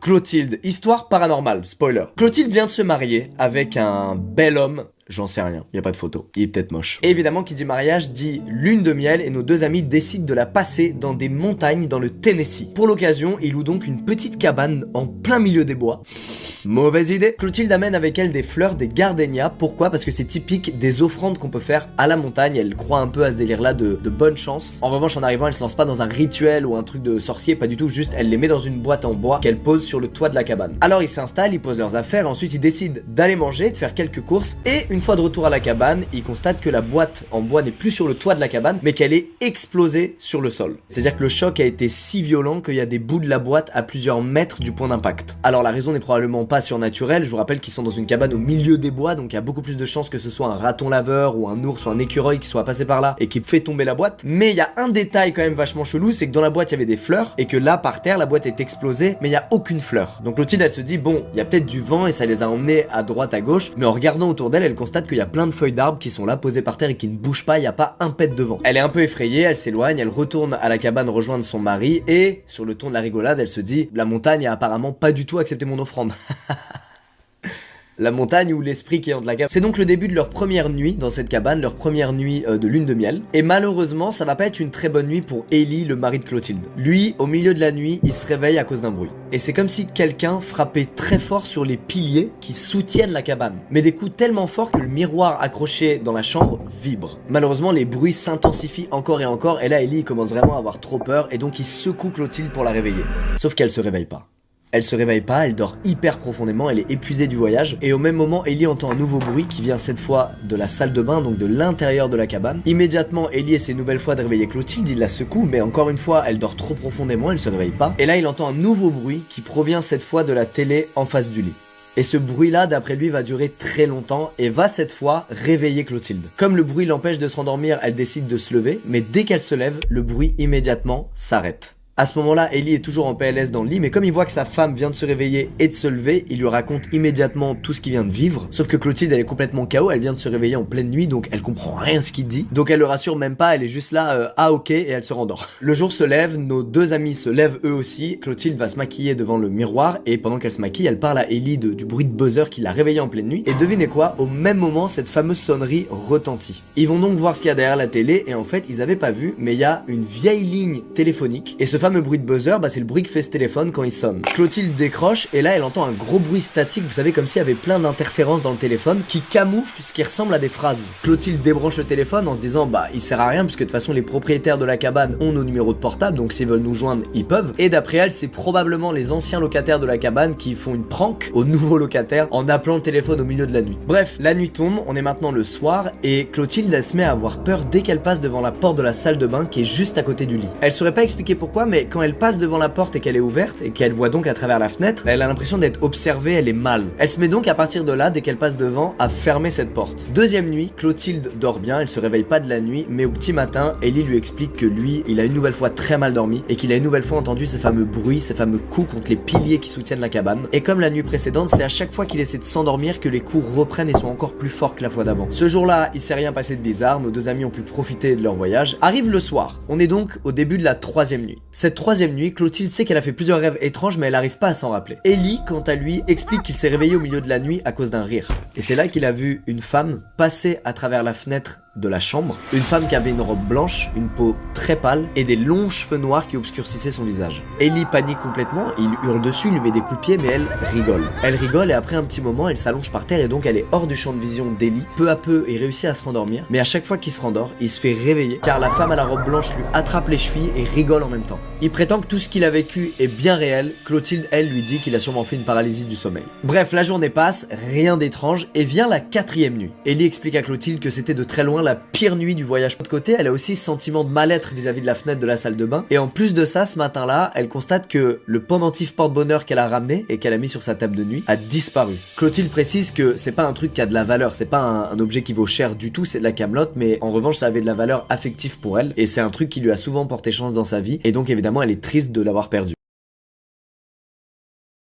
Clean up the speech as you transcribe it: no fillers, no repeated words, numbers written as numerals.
Clotilde, histoire paranormale, spoiler. Clotilde vient de se marier avec un bel homme. J'en sais rien, y a pas de photo, il est peut-être moche. Et évidemment, qui dit mariage dit lune de miel et nos deux amis décident de la passer dans des montagnes dans le Tennessee. Pour l'occasion, ils louent donc une petite cabane en plein milieu des bois. Mauvaise idée. Clotilde amène avec elle des fleurs, des gardénias. Pourquoi? Parce que c'est typique des offrandes qu'on peut faire à la montagne. Elle croit un peu à ce délire-là de bonne chance. En revanche, en arrivant, elle se lance pas dans un rituel ou un truc de sorcier, pas du tout. Juste, elle les met dans une boîte en bois qu'elle pose sur le toit de la cabane. Alors, ils s'installent, ils posent leurs affaires. Et ensuite, ils décident d'aller manger, de faire quelques courses. Et une fois de retour à la cabane, ils constatent que la boîte en bois n'est plus sur le toit de la cabane, mais qu'elle est explosée sur le sol. C'est-à-dire que le choc a été si violent qu'il y a des bouts de la boîte à plusieurs mètres du point d'impact. Alors, la raison n'est probablement pas surnaturel, je vous rappelle qu'ils sont dans une cabane au milieu des bois, donc il y a beaucoup plus de chances que ce soit un raton laveur ou un ours ou un écureuil qui soit passé par là et qui fait tomber la boîte. Mais il y a un détail quand même vachement chelou, c'est que dans la boîte il y avait des fleurs et que là par terre la boîte est explosée mais il y a aucune fleur. Donc Clotilde elle se dit bon, il y a peut-être du vent et ça les a emmenés à droite à gauche, mais en regardant autour d'elle, elle constate qu'il y a plein de feuilles d'arbres qui sont là posées par terre et qui ne bougent pas, il n'y a pas un pet de vent. Elle est un peu effrayée, elle s'éloigne, elle retourne à la cabane rejoindre son mari et sur le ton de la rigolade, elle se dit la montagne a apparemment pas du tout accepté mon offrande. La montagne ou l'esprit qui hante la cabane. C'est donc le début de leur première nuit dans cette cabane, leur première nuit de lune de miel. Et malheureusement, ça va pas être une très bonne nuit pour Ellie, le mari de Clotilde. Lui, au milieu de la nuit, il se réveille à cause d'un bruit. Et c'est comme si quelqu'un frappait très fort sur les piliers qui soutiennent la cabane. Mais des coups tellement forts que le miroir accroché dans la chambre vibre. Malheureusement, les bruits s'intensifient encore et encore. Et là, Ellie commence vraiment à avoir trop peur. Et donc, il secoue Clotilde pour la réveiller. Sauf qu'elle se réveille pas. Elle se réveille pas, elle dort hyper profondément, elle est épuisée du voyage. Et au même moment, Ellie entend un nouveau bruit qui vient cette fois de la salle de bain, donc de l'intérieur de la cabane. Immédiatement, Ellie essaie une nouvelle fois de réveiller Clotilde, il la secoue, mais encore une fois, elle dort trop profondément, elle se réveille pas. Et là, il entend un nouveau bruit qui provient cette fois de la télé en face du lit. Et ce bruit-là, d'après lui, va durer très longtemps et va cette fois réveiller Clotilde. Comme le bruit l'empêche de se rendormir, elle décide de se lever, mais dès qu'elle se lève, le bruit immédiatement s'arrête. À ce moment-là, Ellie est toujours en PLS dans le lit, mais comme il voit que sa femme vient de se réveiller et de se lever, il lui raconte immédiatement tout ce qu'il vient de vivre. Sauf que Clotilde, elle est complètement KO, elle vient de se réveiller en pleine nuit, donc elle comprend rien ce qu'il dit. Donc elle le rassure même pas, elle est juste là, ah ok, et elle se rendort. Le jour se lève, nos deux amis se lèvent eux aussi. Clotilde va se maquiller devant le miroir, et pendant qu'elle se maquille, elle parle à Ellie du bruit de buzzer qui l'a réveillée en pleine nuit. Et devinez quoi, au même moment, cette fameuse sonnerie retentit. Ils vont donc voir ce qu'il y a derrière la télé, et en fait, ils avaient pas vu, mais il y a une vieille ligne téléphonique, et ce fameux bruit de buzzer, c'est le bruit que fait ce téléphone quand il sonne. Clotilde décroche et là elle entend un gros bruit statique, vous savez, comme s'il y avait plein d'interférences dans le téléphone qui camouflent ce qui ressemble à des phrases. Clotilde débranche le téléphone en se disant bah il sert à rien puisque de toute façon les propriétaires de la cabane ont nos numéros de portable, donc s'ils veulent nous joindre ils peuvent. Et d'après elle, c'est probablement les anciens locataires de la cabane qui font une prank aux nouveaux locataires en appelant le téléphone au milieu de la nuit. Bref, la nuit tombe, on est maintenant le soir et Clotilde elle se met à avoir peur dès qu'elle passe devant la porte de la salle de bain qui est juste à côté du lit. Elle saurait pas expliquer pourquoi, mais quand elle passe devant la porte et qu'elle est ouverte et qu'elle voit donc à travers la fenêtre, elle a l'impression d'être observée, elle est mal. Elle se met donc à partir de là, dès qu'elle passe devant, à fermer cette porte. Deuxième nuit, Clotilde dort bien, elle se réveille pas de la nuit, mais au petit matin, Ellie lui explique que lui, il a une nouvelle fois très mal dormi et qu'il a une nouvelle fois entendu ces fameux bruits, ces fameux coups contre les piliers qui soutiennent la cabane. Et comme la nuit précédente, c'est à chaque fois qu'il essaie de s'endormir que les coups reprennent et sont encore plus forts que la fois d'avant. Ce jour-là, il s'est rien passé de bizarre, nos deux amis ont pu profiter de leur voyage. Arrive le soir, on est donc au début de la troisième nuit. Cette troisième nuit, Clotilde sait qu'elle a fait plusieurs rêves étranges mais elle arrive pas à s'en rappeler. Ellie, quant à lui, explique qu'il s'est réveillé au milieu de la nuit à cause d'un rire. Et c'est là qu'il a vu une femme passer à travers la fenêtre de la chambre, une femme qui avait une robe blanche, une peau très pâle et des longs cheveux noirs qui obscurcissaient son visage. Ellie panique complètement, il hurle dessus, il lui met des coups de pied mais elle rigole. Elle rigole et après un petit moment elle s'allonge par terre et donc elle est hors du champ de vision d'Ellie. Peu à peu il réussit à se rendormir, mais à chaque fois qu'il se rendort, il se fait réveiller car la femme à la robe blanche lui attrape les chevilles et rigole en même temps. Il prétend que tout ce qu'il a vécu est bien réel. Clotilde, elle, lui dit qu'il a sûrement fait une paralysie du sommeil. Bref, la journée passe, rien d'étrange et vient la quatrième nuit. Ellie explique à Clotilde que c'était de très loin la pire nuit du voyage. De l'autre côté, elle a aussi ce sentiment de mal-être vis-à-vis de la fenêtre de la salle de bain. Et en plus de ça, ce matin-là, elle constate que le pendentif porte-bonheur qu'elle a ramené et qu'elle a mis sur sa table de nuit a disparu. Clotilde précise que c'est pas un truc qui a de la valeur, c'est pas un objet qui vaut cher du tout, c'est de la camelote, mais en revanche, ça avait de la valeur affective pour elle. Et c'est un truc qui lui a souvent porté chance dans sa vie. Et donc évidemment, elle est triste de l'avoir perdu.